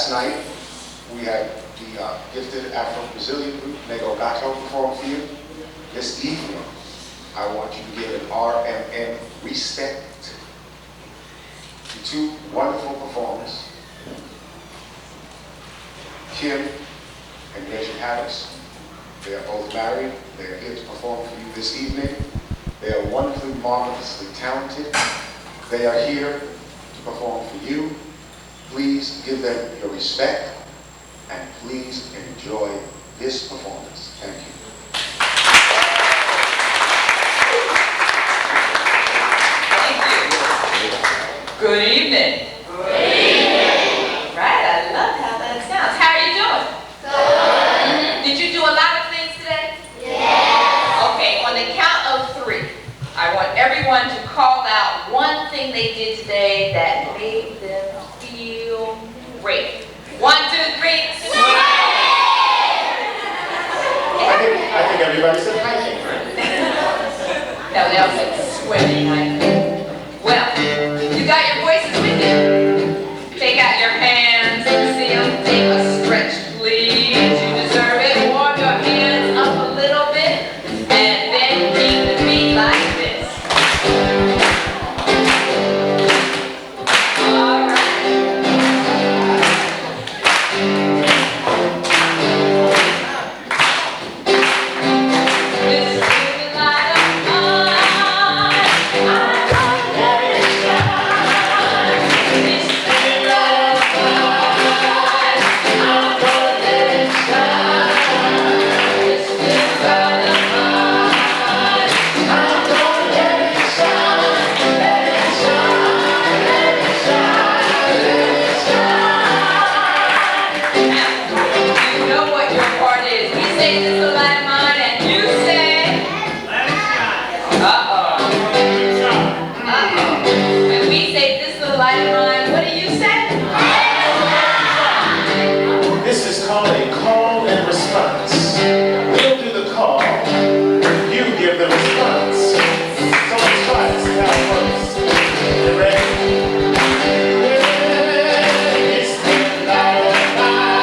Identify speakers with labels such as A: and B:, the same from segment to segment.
A: Last night, we had the gifted Afro-Brazilian group, Nego Gato, perform for you. This evening, I want you to give an RMN respect to two wonderful performers, Kim and Reggie Harris. They are both married. They are here to perform for you this evening. They are wonderfully, marvelously talented. They are here to perform for you. Please give them your respect and please enjoy this performance. Thank you.
B: Good evening.
C: Good evening.
B: Right, I love how that sounds. How are you doing?
C: Good.
B: Did you do a lot of things today?
C: Yes.
B: Okay, on the count of 3, I want everyone to call out one thing they did today that made them feel great. 1, 2, 3.
A: I think everybody said hiking, right?
B: No, they all said swimming, I think. Well, you got your voices with you. Take out your hands and see them. Take a stretch, please. You deserve it. Warm your hands up a little bit. And then keep the beat like this. All right. This is the light of mine. I'm gonna let it shine. This is the light of mine. I'm gonna let it shine. This is the light of mine. I'm gonna let it shine. Let it shine. Let it shine. Let it shine. Now, you know what your part is. We say this is the light of mine, and you say. Uh-oh. When we say this is the light of mine, what do you say?
A: This is called a call and response. We'll do the call, you give the response. So let's try it, see how it works. You ready? It's the light of mine.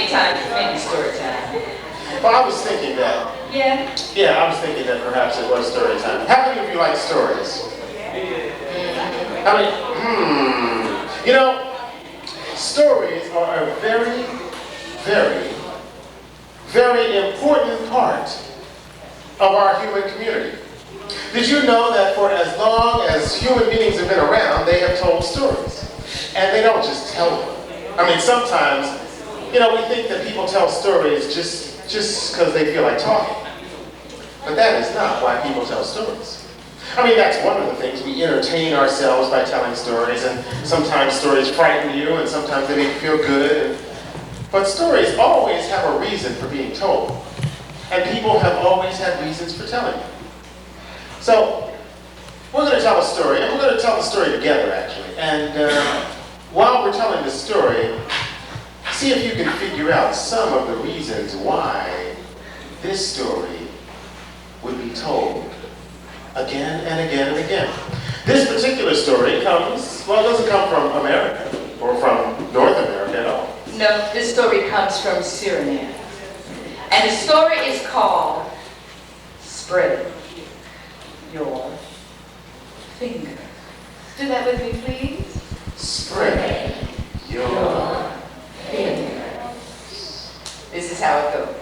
C: anytime, maybe story time.
D: Well, I was thinking that.
C: Yeah.
D: Yeah, I was thinking that perhaps it was story time. How many of you like stories? How many? You know, stories are a very, very, very important part of our human community. Did you know that for as long as human beings have been around, they have told stories? And they don't just tell them. I mean, sometimes, you know, we think that people tell stories just because they feel like talking. But that is not why people tell stories. I mean, that's one of the things. We entertain ourselves by telling stories, and sometimes stories frighten you, and sometimes they make you feel good. But stories always have a reason for being told. And people have always had reasons for telling them. So, we're going to tell a story, and we're going to tell the story together, actually. And while we're telling the story, see if you can figure out some of the reasons why this story would be told again and again and again. This particular story comes, well, it doesn't come from America or from North America at all.
C: No, this story comes from Suriname. And the story is called Spread Your Finger. Do that with me, please.
D: Spread your
C: Finger. This is how it goes.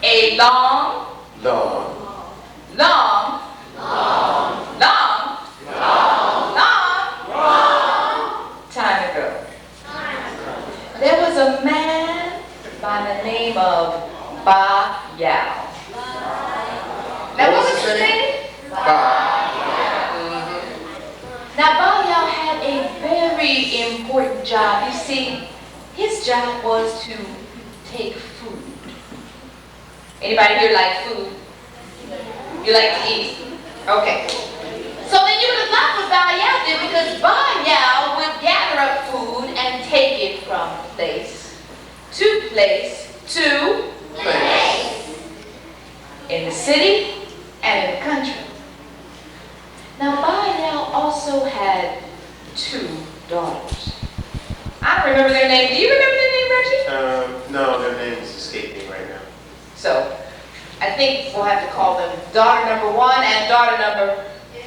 C: A long
D: long
C: time ago, there was a man by the name of Ba Yao. Now, what was his name? Now, Ba Yao had a very important job. You see, his job was to take food. Anybody here like food? You like to eat? Okay. So then you would have loved what Ba Yao did, because Ba Yao would gather up food and take it from place to place to place. In the city and in the country. Now, Ba Yao also had 2 daughters. I don't remember their name. Do you remember their name, Reggie?
D: No, their names escape me right now.
C: So, I think we'll have to call them daughter number 1 and daughter number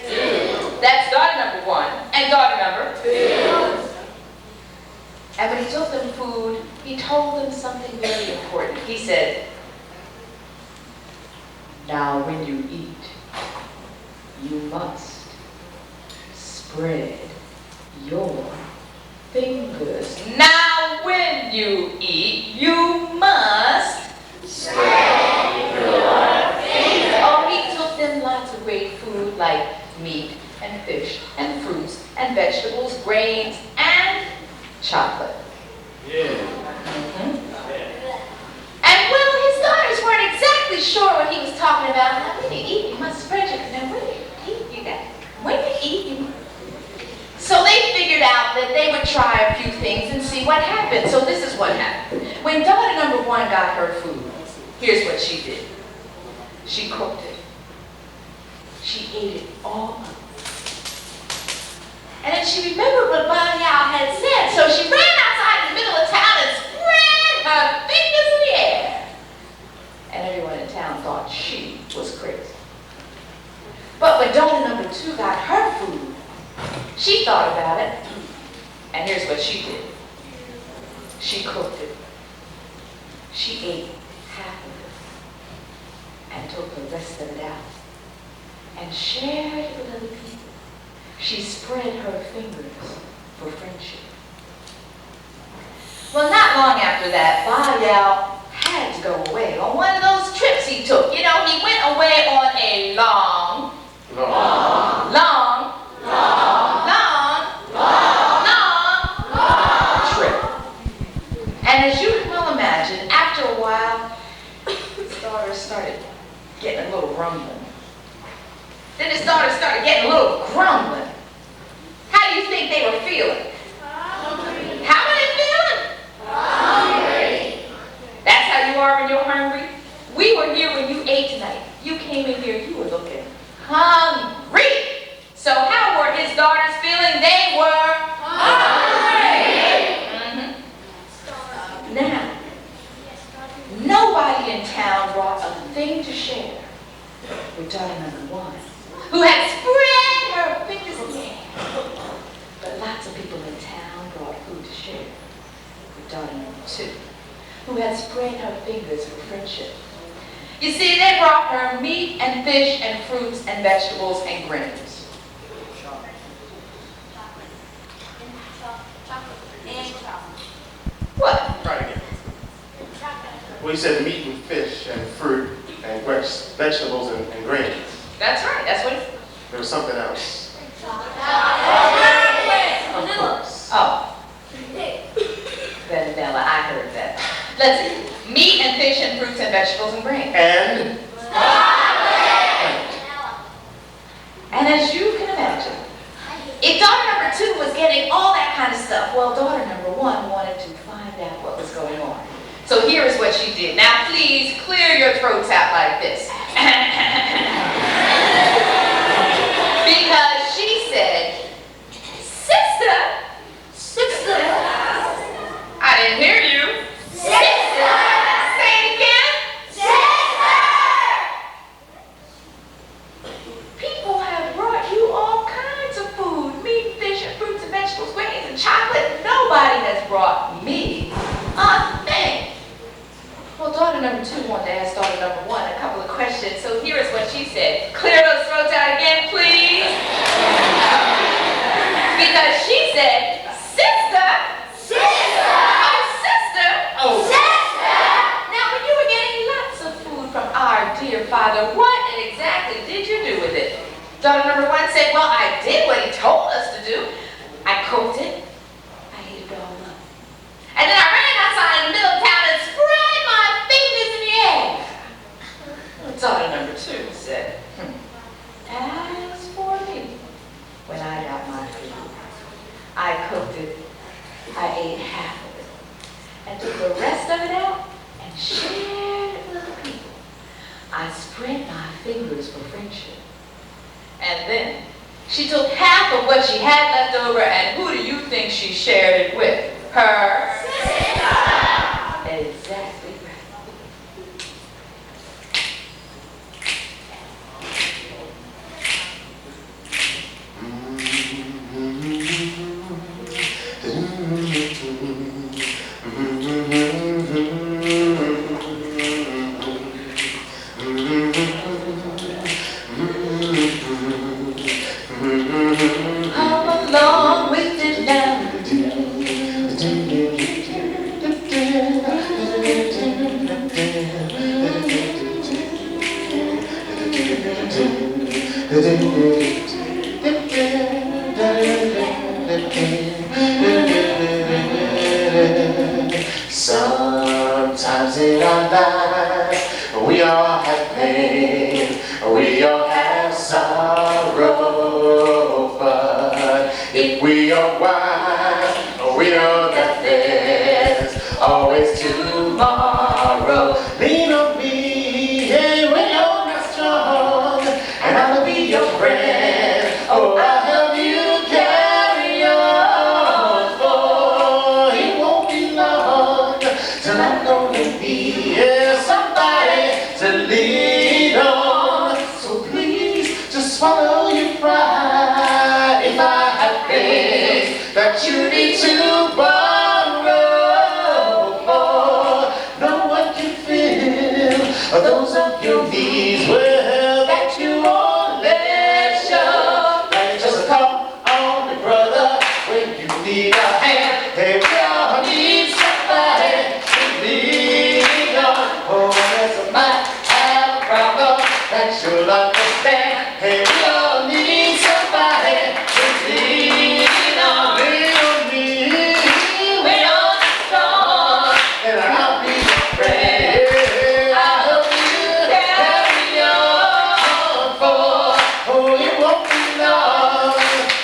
C: 2. That's daughter number 1 and daughter number 2. And when he took them food, he told them something very important. He said, now when you eat, you must spread your fingers. Now when you eat, you must spread your fingers. Oh, he took them lots of great food like meat and fish and fruits and vegetables, grains and chocolate. And well, his daughters weren't exactly sure what he was talking about. Now when you eat, you must spread your. Now when you eat, you got. When you eat, you. So they figured out that they would try a few things and see what happened. So this is what happened. When daughter number 1 got her food, here's what she did. She cooked it. She ate it all up. And then she remembered what Ba Yao had said, so she ran outside in the middle of town and spread her fingers in the air. And everyone in town thought she was crazy. But when daughter number 2 got her food, she thought about it, and here's what she did. She cooked it. She ate half of it and took the rest of it out and shared it with other people. She spread her fingers for friendship. Well, not long after that, Ba Yao had to go away on one of those trips he took. You know, he went away on a long trip. And as you can well imagine, after a while, his daughter started getting a little grumbling. Then his daughter started getting a little grumbling. How do you think they were feeling? Hungry. How are they feeling? Hungry. That's how you are when you're hungry? We were here when you ate tonight. You came in here, you were looking hungry. So how were his daughters feeling? They were hungry. Now, thing to share with daughter number one, who had spread her fingers in the air. But lots of people in town brought food to share with daughter number two, who had spread her fingers for friendship. You see, they brought her meat and fish and fruits and vegetables and grains. What?
D: Try it again. Well, you said meat and fish and fruit and vegetables and grains.
C: That's right, that's what it is.
D: There was something else. Of course.
C: Oh. Vanilla, I heard that. Let's see. Meat and fish and fruits and vegetables and grains. And as you can imagine, if daughter number two was getting all that kind of stuff, well, daughter number one wanted to find out what was going on. So here is what she did. Now, please clear your throats out like this. Because she said, sister, I didn't hear you. Sister, say it again. People have brought you all kinds of food, meat, fish, and fruits and vegetables, grains and chocolate. Nobody has brought me a thing. Well, daughter number two wanted to ask daughter number one a couple of questions, so here is what she said. Clear those throats out again, please. Because she said, sister. Oh, sister. Now, when you were getting lots of food from our dear father, what exactly did you do with it? Daughter number one said, well, I did what he told us to do. I cooked it. I ate it all up. And then I ran outside in the middle of town and spread my fingers in the air. Daughter number two said, as for me, when I got my food, I cooked it. I ate half of it and took the rest of it out and shared it with the people. I spread my fingers for friendship. And then she took half of what she had left over, and who do you think she shared it with? Her sister. Exactly right. Come along with it now.
D: Sometimes in our lives we all have pain, we all have sorrow, but if we are wise, we know that there's always tomorrow. Lean on me, hey, when you're not strong, and I'll be your friend. Oh, I'll help you carry on, for it won't be long till I'm gonna be somebody to lean on. So please, just swallow your pride. If I have things that you need to borrow, for no one can fill those of your needs, well, that you won't let show. Just call on me, brother, when you need a hand. Hey, we all need somebody to lean on. Oh, unless I might have a problem that you'll understand. Hey, we all need somebody to lean on. Lean on me,
C: We're all strong.
D: and I'll be your friend. I'll help you carry on, for oh, it won't be long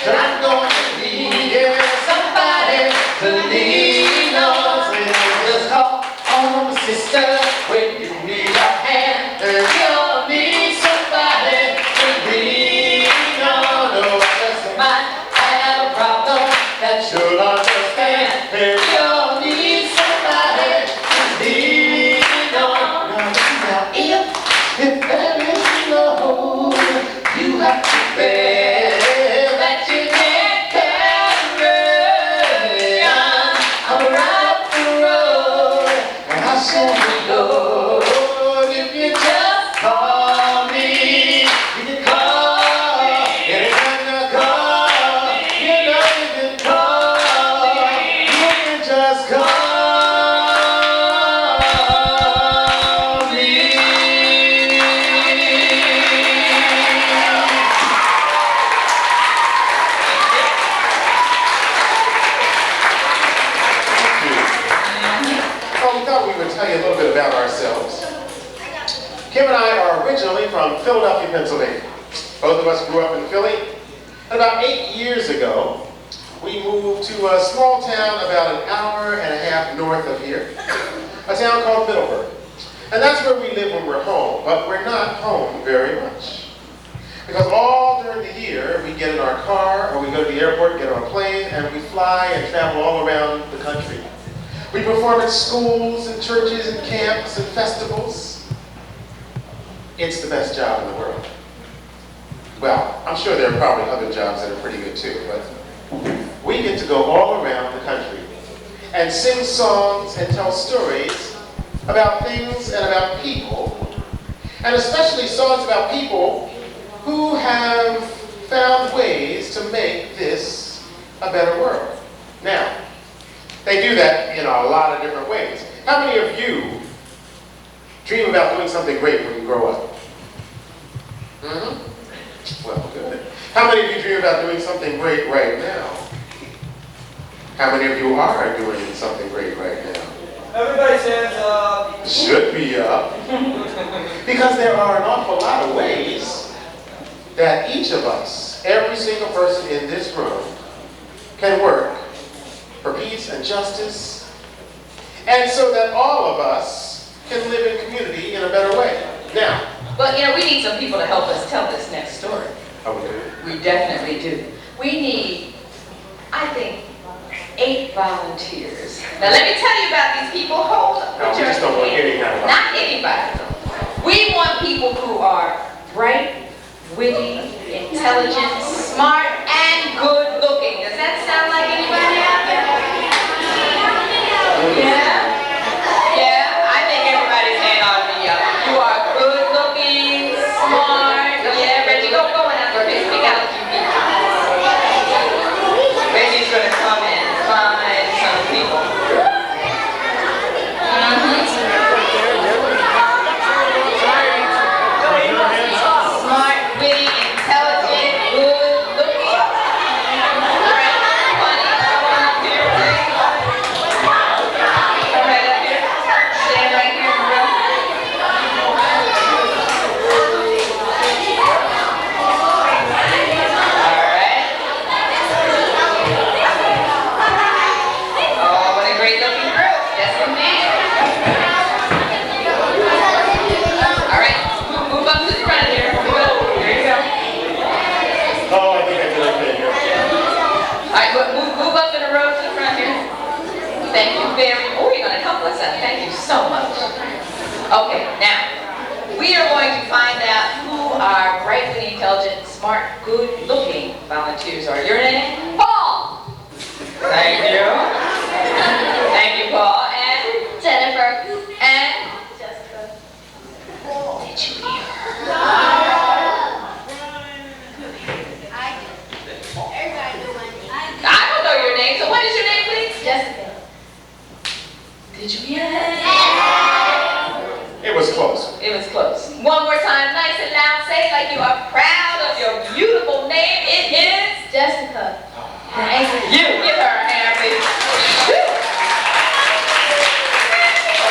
D: till I'm gonna need somebody to lean on. So just call on the sister when you need a hand. We all need somebody to lean on. Oh, just might have a problem that you'll understand. We all need somebody to lean on. Now, if show me love. If you just call me, you can call anytime you call. You know you can call. You can just call me. Oh, we thought we would tell you a little bit about ourselves. Kim and I are originally from Philadelphia, Pennsylvania. Both of us grew up in Philly. And about 8 years ago, we moved to a small town about an hour and a half north of here, a town called Middleburg. And that's where we live when we're home, but we're not home very much. Because all during the year, we get in our car, or we go to the airport, get on a plane, and we fly and travel all around the country. We perform at schools and churches and camps and festivals. It's the best job in the world. Well, I'm sure there are probably other jobs that are pretty good too, but we get to go all around the country and sing songs and tell stories about things and about people, and especially songs about people who have found ways to make this a better world. Now, they do that in a lot of different ways. How many of you dream about doing something great when you grow up? Well, good. How many of you dream about doing something great right now? How many of you are doing something great right now?
E: Everybody stands up.
D: Should be up. Because there are an awful lot of ways that each of us, every single person in this room, can work for peace and justice, and so that all of us can live in community in a better way. Now,
C: Well, we need some people to help us tell this next story. We definitely do. We need, I think, 8 volunteers. Now let me tell you about these people. Hold up.
D: no, we just don't want any kind of
C: Not anybody. We want people who are bright, witty, intelligent, smart, and good looking. Does that sound like anybody out there? Yeah? Yeah? I think everybody's hand ought to be up. You are good looking, smart. Yeah, Reggie, go and have to pick out a few people. Reggie's gonna come and find some people. Smart, witty, intelligent, good looking. Right? Funny, come on up here, please. Come right up here. Stand right here in the room. Alright. Oh, what a great looking group. Yes, indeed. Alright, move up to the front here. Move up. There you go.
D: Oh, I think I did okay here.
C: Alright, move up in a row to the front here. Thank you very much. Oh, you're going to help us out. Thank you so much. Okay, now, we are going to find out who our brightly intelligent, smart, good-looking volunteers are. Your name? Paul! Thank you. Thank you, Paul. And? Jennifer. And? Jessica. Did you hear her? I don't know your name, so what is your name, please? Jessica. Did you hear that?
D: It was close.
C: It was close. One more time, nice and loud. Say it like you are proud of your beautiful name. It is Jessica. Thank you. Give her a hand, please. Whew.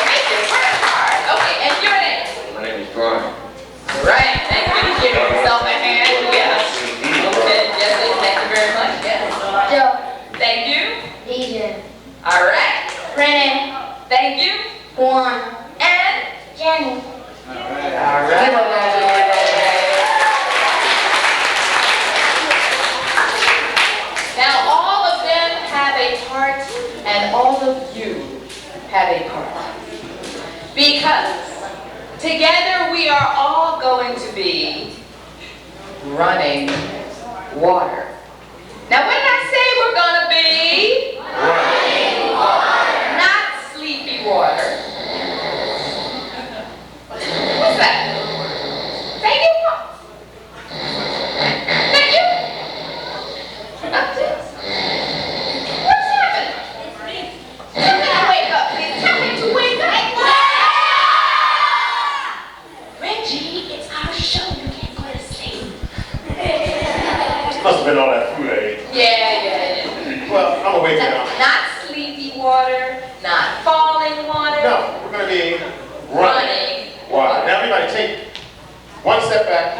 C: Make it work hard. Okay, and your name?
E: My name is Brian.
C: Right. Thank you. Give yourself a hand. Yes. Okay. Yes, thank you very much. Yes.
F: Joe,
C: Thank you.
F: DJ,
C: All right.
F: Renee,
C: Thank you.
F: Juan,
C: And
F: Jenny.
C: all
D: Give
C: right.
D: her a round of applause.
C: Now all of them have a part, and all of you have a part. Because together we are all going to be running water. Now what did I say we're going to be? Running water. Not sleepy water.
D: be running water. Now everybody take one step back.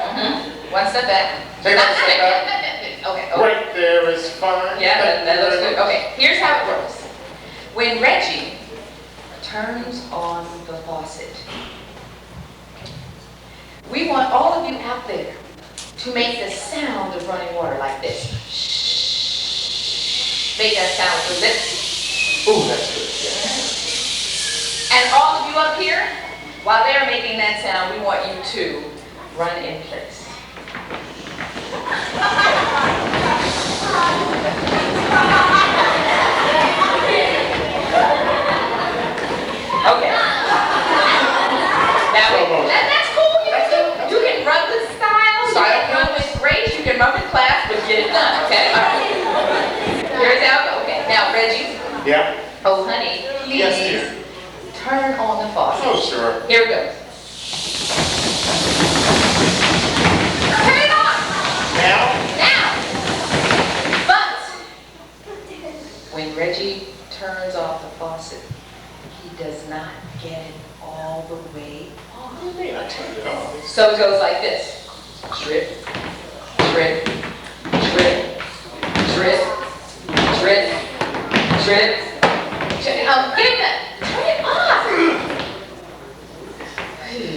C: One step back.
D: Take one step back.
C: Okay.
D: Right there is fine.
C: Yeah, that looks good. Okay, here's how it works. When Reggie turns on the faucet, we want all of you out there to make the sound of running water like this. Shh. Make that sound with your lips.
D: Ooh, that's good. Yeah.
C: And all of you up here, while they're making that sound, we want you to run in place. Okay. Now, that's cool. You can run with style, you can run with grace, you can run with class, but get it done, okay? All right. Here's how it goes. Okay, now Reggie.
D: Yeah?
C: Oh, honey, please
D: Yes, dear.
C: turn on the faucet.
D: Oh, sure.
C: Here it goes. Turn it on.
D: Now?
C: Now. But when Reggie turns off the faucet, he does not get it all the way
D: What do you mean I turned it off?
C: So it goes like this. Drip, drip, drip, drip, drip, drip. Get it done. Turn it off.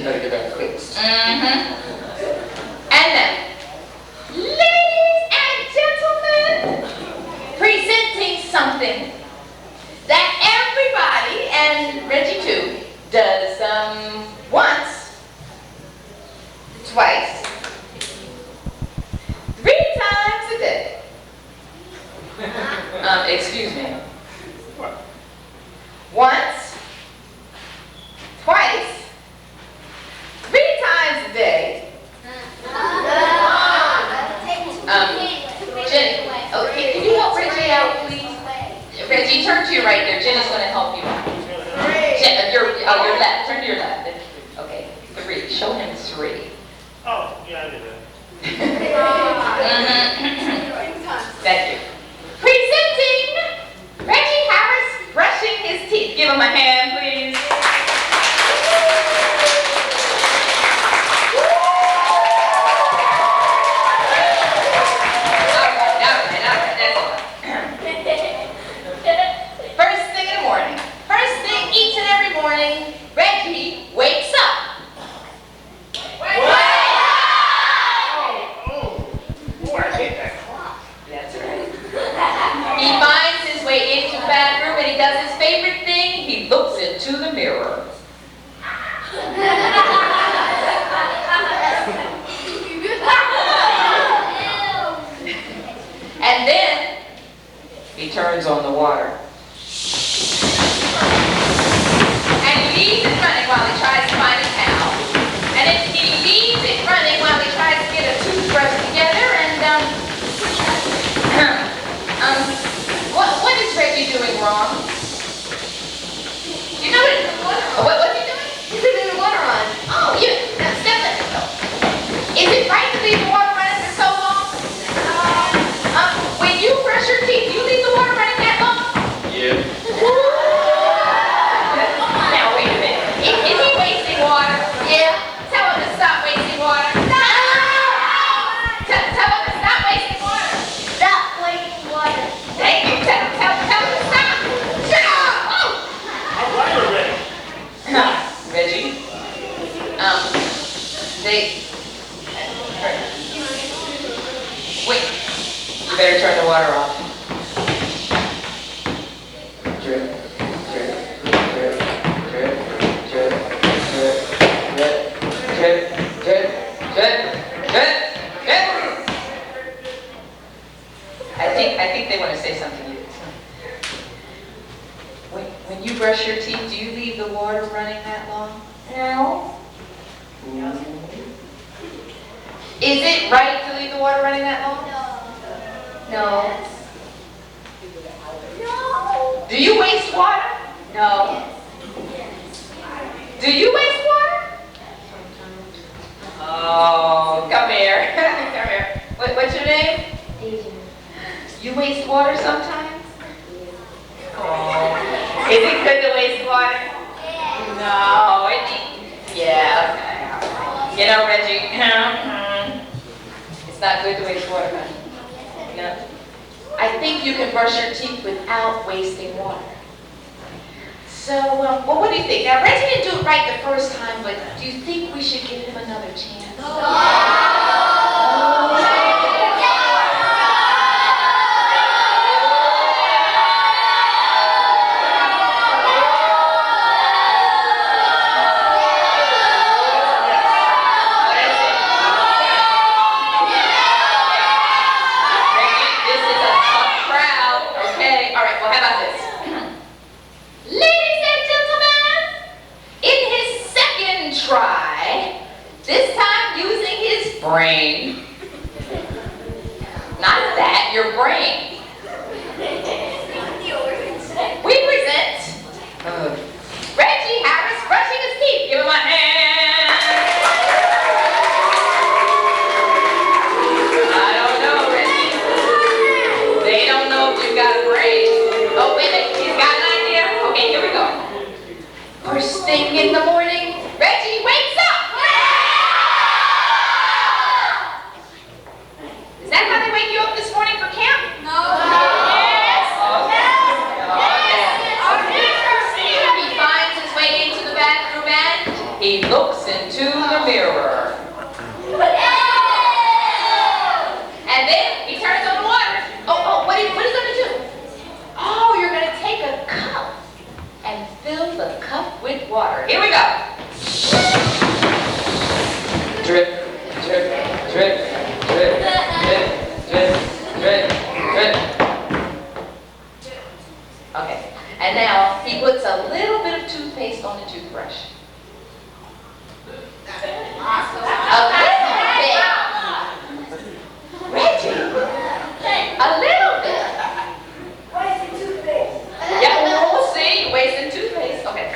D: Gotta get that fixed.
C: And then, ladies and gentlemen, presenting something that everybody, and Reggie too, does once, twice, 3 times a day. Excuse me.
D: What?
C: Once, twice, 3 times a day. Jenny, okay, can you help Reggie out, please? Reggie, turn to your right there. Jenny's going to help you out. Your left. Turn to your left. Okay, 3. Show him 3.
D: Oh, yeah, I did that.
C: Thank you. Presenting Reggie Harris brushing his teeth. Give him a hand, please. All right, that's enough. First thing in the morning. First thing each and every morning, Reggie wakes up.
D: Oh, I hate that clock.
C: That's right. He finds his way into the bathroom and he does his favorite thing. He looks into the mirror. And then he turns on the water. And he leaves it running while he tries to find a towel. And then he leaves it running while he tries to get a toothbrush together. And what is Reggie doing wrong? You know what's he doing?
F: He's leaving the water on.
C: Oh, now step that. Is it right to leave the water running for so long? When you brush your teeth, you leave the water running that long?
E: Yeah.
C: Now wait a minute. Is he wasting water? Yeah. Tell him to stop wasting water. Tell him to stop wasting water.
F: Stop wasting water.
C: Thank you. Tell him to stop. Shut up. Oh.
D: All right already.
C: Reggie. Wait. You better turn the water off.
E: Drip, drip, drip, drip, drip, drip, drip, drip, drip, drip, drip, drip.
C: I think they want to say something to you. When you brush your teeth, do you leave the water running that long?
F: No.
C: Is it right to leave the water running that long?
F: No.
C: Do you waste water? No. Do you waste water? Oh, come here. Come here. What's your name? You waste water sometimes? Oh. Is it good to waste water? No. Oh, yeah. You know, Reggie, it's not good to waste water, man. No. I think you can brush your teeth without wasting water. So, well, what do you think? Now, Reggie didn't do it right the first time, but do you think we should give him another chance? Brain. Not that, your brain. We present Reggie Harris brushing his teeth. Give him a hand. I don't know, Reggie. They don't know if you've got a brain. Oh, wait a minute. He's got an idea? Okay, here we go. First thing in the morning, Reggie wakes up. Is that how they wake you up this morning for camp? No. Yes. He finds his way into the bathroom and he looks into the mirror. And then he turns on the water. What are you going to do? Oh, you're going to take a cup and fill the cup with water. Here we go.
E: Drip, drip, drip, drip, drip, drip, drip, drip.
C: Okay, and now he puts a little bit of toothpaste on the toothbrush. A little bit. Reggie, a little bit. Yeah, we'll see. You're wasting toothpaste. Okay,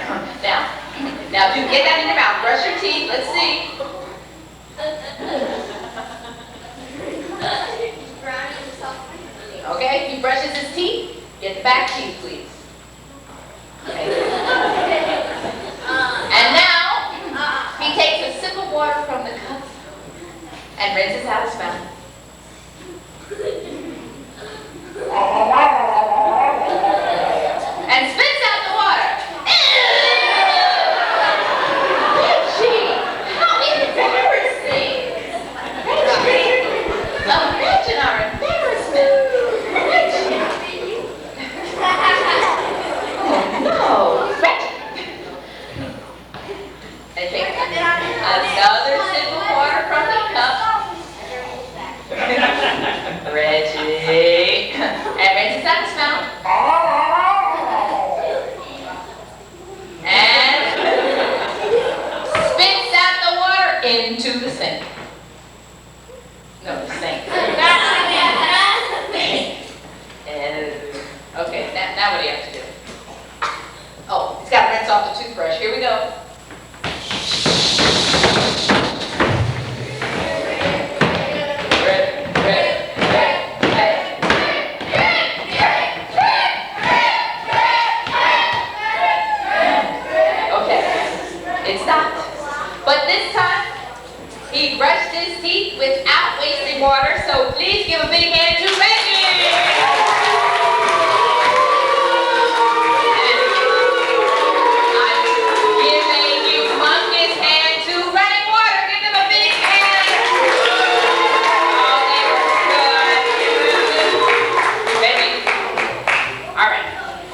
C: now if you get that in your mouth, brush your teeth. Let's see. Okay, he brushes his teeth. Get the back teeth, please. Okay. And now, he takes a sip of water from the cup and rinses out his mouth. And spits out the water. Reggie, how embarrassing. Reggie, imagine our embarrassment. No, Reggie. And take another sip of water from the cup. Reggie. And rinses out his mouth. And spits out the water into the sink. No, the sink. Okay, now what do you have to do? Oh, he's got to rinse off the toothbrush. Here we go. Okay, it stopped. But this time, he brushed his teeth without wasting water, so please give a big hand to Reggie!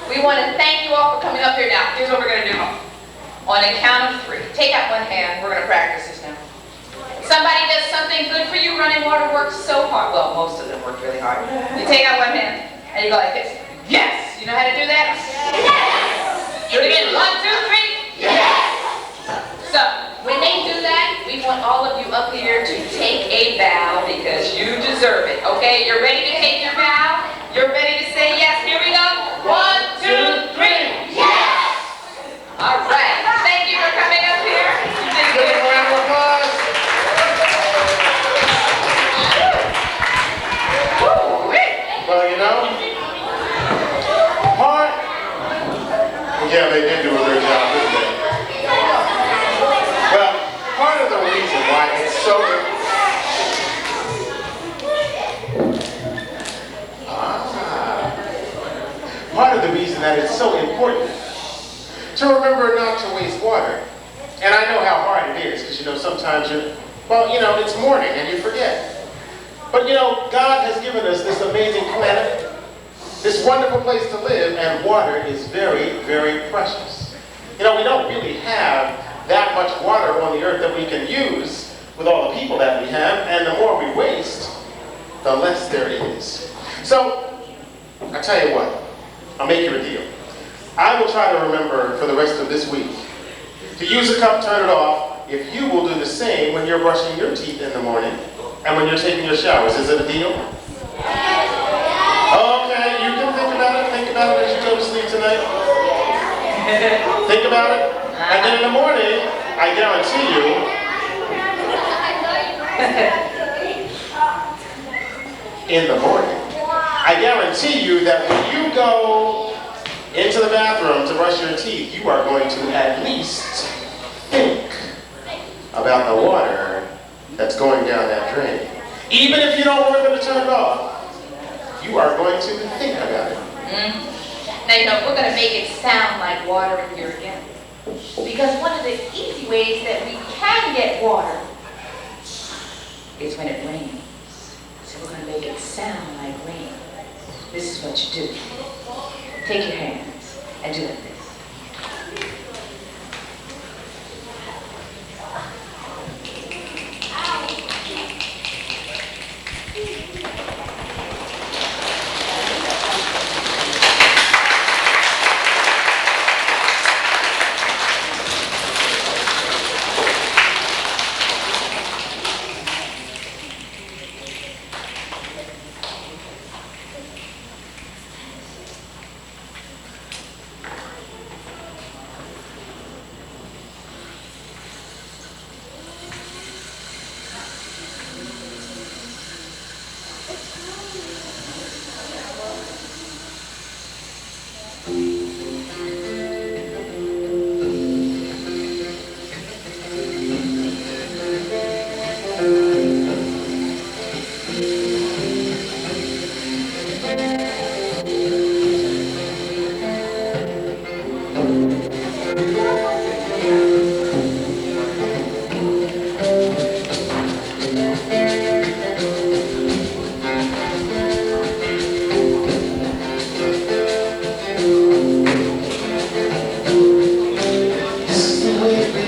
C: We want to thank you all for coming up here now. Here's what we're going to do. On a count of 3. Take out one hand. We're going to practice this now. Somebody does something good for you. Running water works so hard. Well, most of them work really hard. You take out one hand and you go like this. Yes! You know how to do that? Yes! Do it again. 1, 2, 3. Yes! So, when they do that, we want all of you up here to take a bow because you deserve it. Okay? You're ready to take your bow? You're ready to say yes? Here we go. 1, 2, 3. Yes! All right. Thank you for coming up here. You did good.
D: Round of applause. Well, you know, yeah, they did do a great job. that it's so important to remember not to waste water. And I know how hard it is, because sometimes it's morning and you forget. But God has given us this amazing planet, this wonderful place to live, and water is very, very precious. We don't really have that much water on the earth that we can use with all the people that we have, and the more we waste, the less there is. So, I tell you what, I'll make you a deal. I will try to remember for the rest of this week to use a cup, turn it off, if you will do the same when you're brushing your teeth in the morning and when you're taking your showers. Is it a deal? Okay, you can think about it. Think about it as you go to sleep tonight. Think about it. And then in the morning, I guarantee you, in the morning, I guarantee you that when you go into the bathroom to brush your teeth, you are going to at least think about the water that's going down that drain. Even if you don't remember to turn it off, you are going to think about it.
C: Now, we're going to make it sound like water in here again. Because one of the easy ways that we can get water is when it rains. So we're going to make it sound like rain. This is what you do. Take your hands and do like this.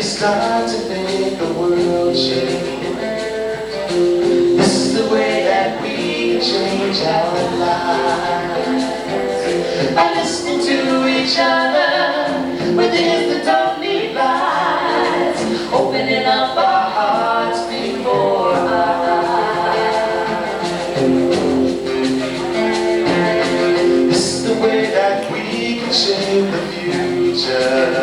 D: Start to make the world change. This is the way that we can change our lives. By listening to each other with ears that don't need lights, opening up our hearts before our eyes. This is the way that we can shape the future.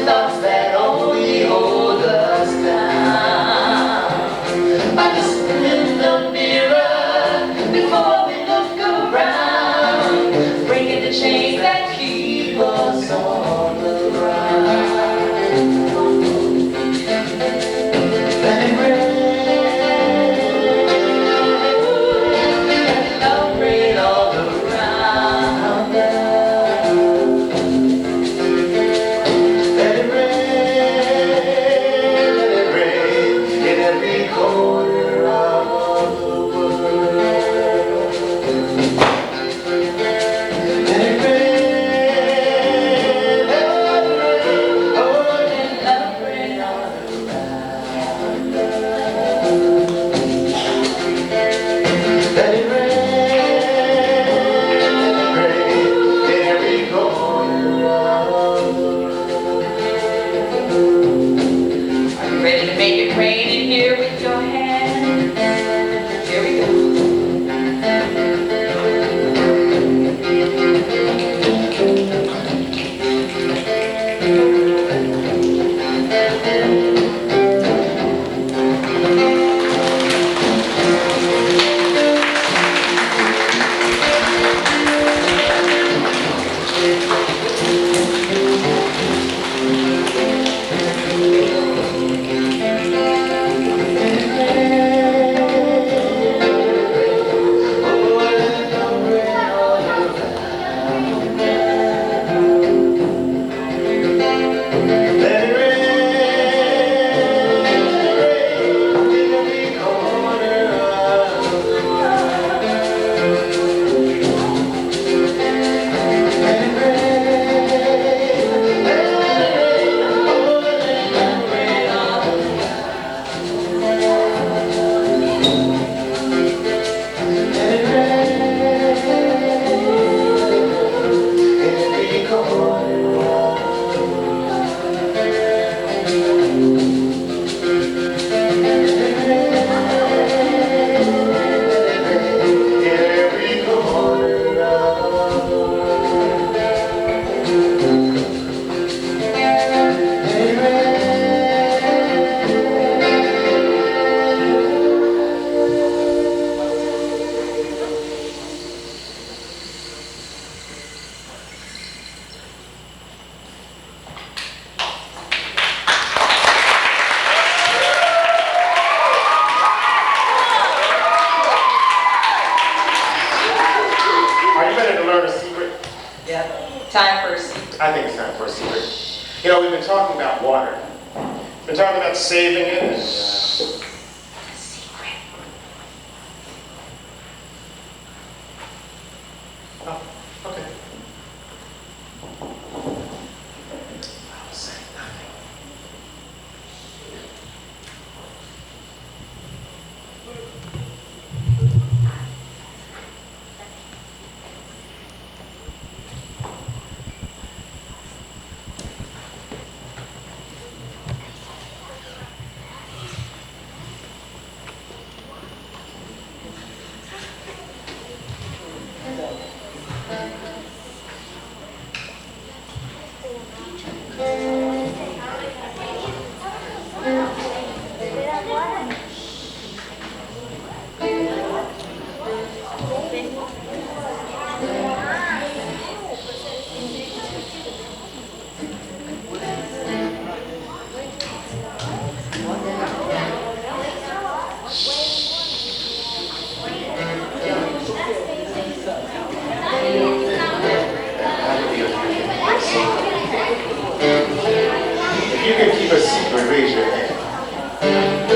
D: Thoughts that only hold us down. By listening in the mirror before we look around, breaking the chains that keep us on the ground. You know, we've been talking about water. We've been talking about saving it. And, oh, okay. I'll say nothing. If you can keep a secret, raise your hand.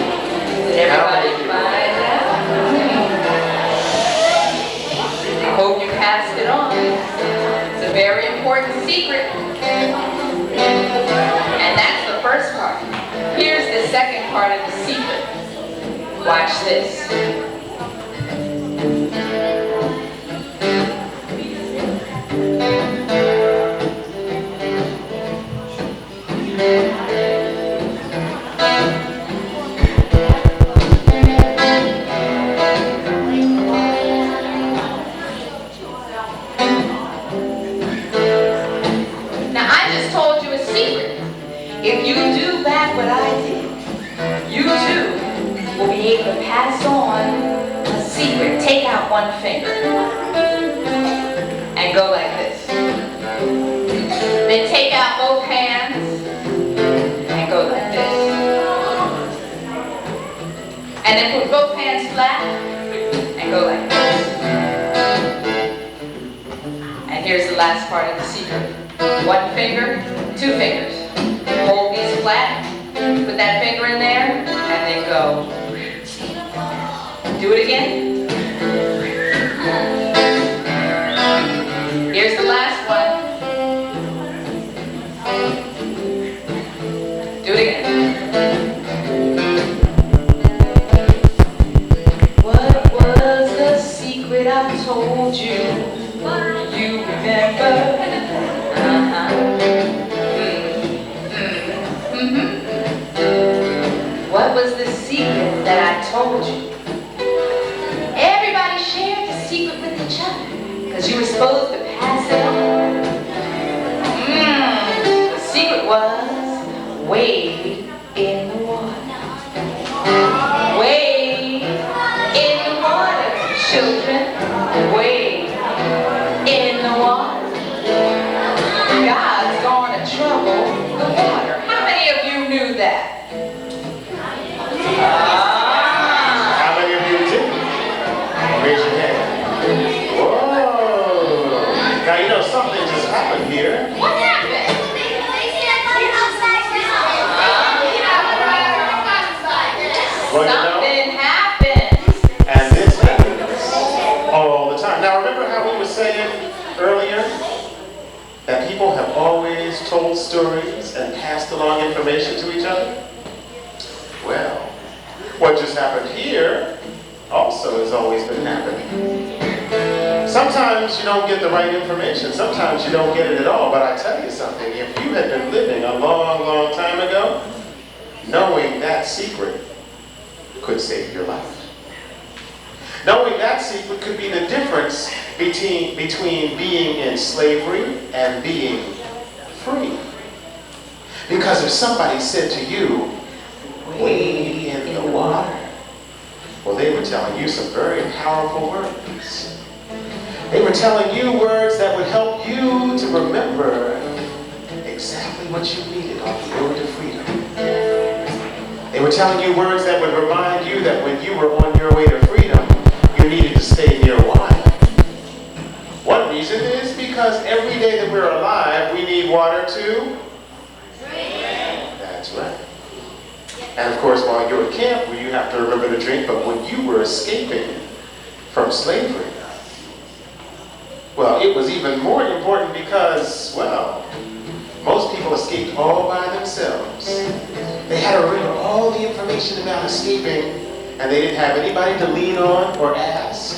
C: Everybody find out? I hope you passed it on. It's a very important secret. And that's the first part. Here's the second part of the secret. Watch this. Now, I just told you a secret. If you do back what I did, you too will be able to pass on a secret. Take out one finger and go like this. Then take out both hands and go like this. And then put both hands flat and go like this. And here's the last part of the secret. One finger, two fingers. Hold these flat, put that finger in there, and then go. Do it again. Here's the last one. Do it again. What was the secret I told you? You remember? What was the secret that I told you? Everybody shared the secret with each other because you were supposed to pass it on. The secret was wade in the water. Wade in the water, children. Wade in the water. God's gonna trouble the water. How many of you knew that?
D: How many of you did? Raise your hand. Whoa! Now you know something just happened here.
C: What happened?
D: Well, you know,
C: Something happened.
D: and this happens all the time. Now remember how we were saying earlier that people have always told stories and passed along information to each other? Well, what just happened here also has always been happening. Sometimes you don't get the right information. Sometimes you don't get it at all. But I tell you something, if you had been living a long, long time ago, knowing that secret could save your life. Knowing that secret could be the difference between being in slavery and being free. Because if somebody said to you, wade in the water, well, they were telling you some very powerful words. They were telling you words that would help you to remember exactly what you needed on the road to freedom. They were telling you words that would remind you that when you were on your way to freedom, you needed to stay near water. One reason is because every day that we're alive, we need water to drink. That's right. And of course, while you're at camp, well, you have to remember to drink, but when you were escaping from slavery, well, it was even more important because, well, most people escaped all by themselves. They had to remember all the information about escaping, and they didn't have anybody to lean on or ask.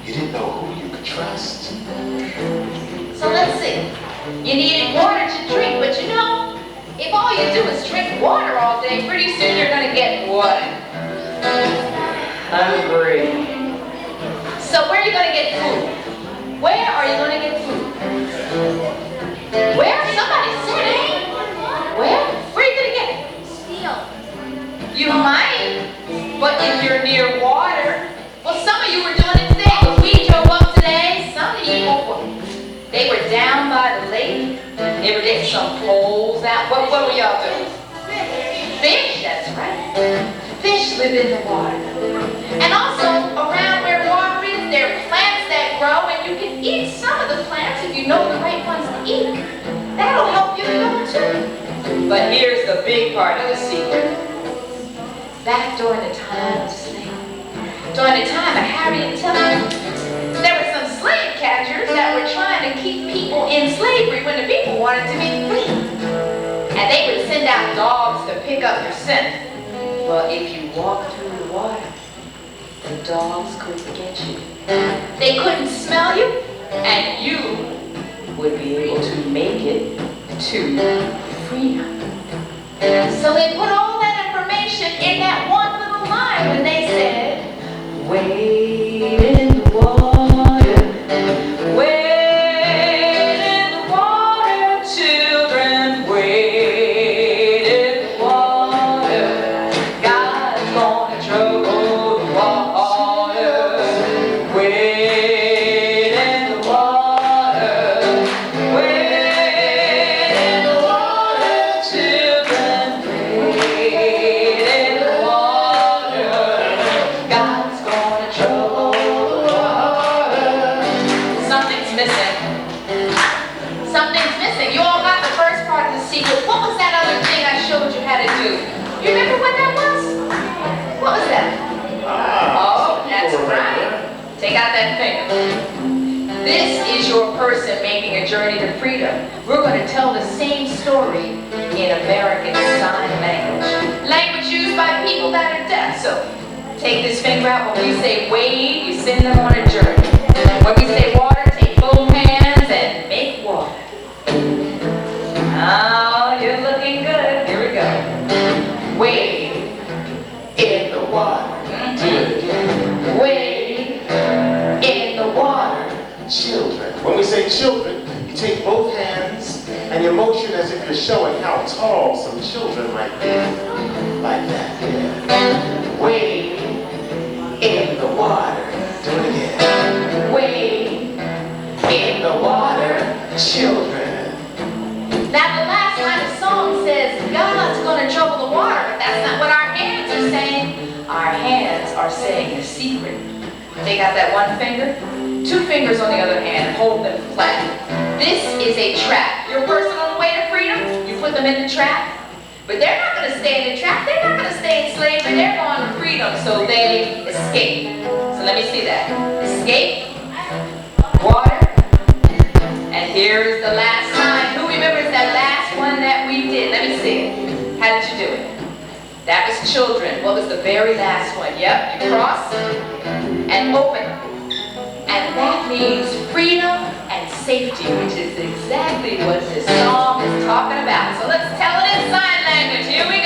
D: You didn't know who you could trust.
C: So let's see. You needed water to drink, but you know, if all you do is drink water all day, pretty soon you're going to get what?
E: Hungry.
C: So where are you going to get food? Where are you going to get food? Where? Somebody said it. Where? Where are you going to get it?
F: Steal.
C: You might, but if you're near water, well, some of you were doing it today. When we drove up today, some of you they were down by the lake. They were getting some poles out. What were y'all doing? Fish, that's right. Fish live in the water. And also, around where water is, there are plants that grow, and you can eat some of the plants if you know the right ones to eat. That'll help you grow too. But here's the big part of the secret. Back during the time of slavery, during the time of Harriet Tubman, there were some slave catchers that were trying to keep people in slavery when the people wanted to be free. And they would send out dogs to pick up your scent. Well, if you walked through the water, the dogs couldn't get you. They couldn't smell you, and you would be able to make it to freedom. So they put all that information in that one little line when they said, wade in the water, wade in the water, children, wade in the water. God's gonna trouble the water. Wade in the water, wade in the water, children, wade in the water. God's gonna trouble the water. Something's missing. Something's missing. You all got the first part of the secret. What was that other thing I showed you how to do? You remember what that was? What was that? Oh, that's right. Take out that finger. This is your person making a journey to freedom. We're going to tell the same story in American Sign Language. Language used by people that are deaf. So take this finger out. When we say wade, you send them on a journey. When we say water, take both hands and make water. Oh, you're looking good. Here we go. Wade in the water. Wade in the water.
D: Children. When we say children, you take both hands and you motion as if you're showing how tall some children might be. Like that, yeah. Wade in the water. Do it again. Wade in the water, children.
C: Now the last line of the song says, God's gonna trouble the water. But that's not what our hands are saying. Our hands are saying a secret. Take out that one finger, two fingers on the other hand, hold them flat. This is a trap. Your person on the way to freedom, you put them in the trap, but they're not gonna stay in the trap. They're not gonna stay in slavery. They're going to freedom, so they escape. So let me see that. Escape, water, and here's the last line. Who remembers that last one that we did? Let me see it. How did you do it? That was children. What was the very last one? Yep, you cross and open. And that means freedom and safety, which is exactly what this song is talking about. So let's tell it in sign language. Here we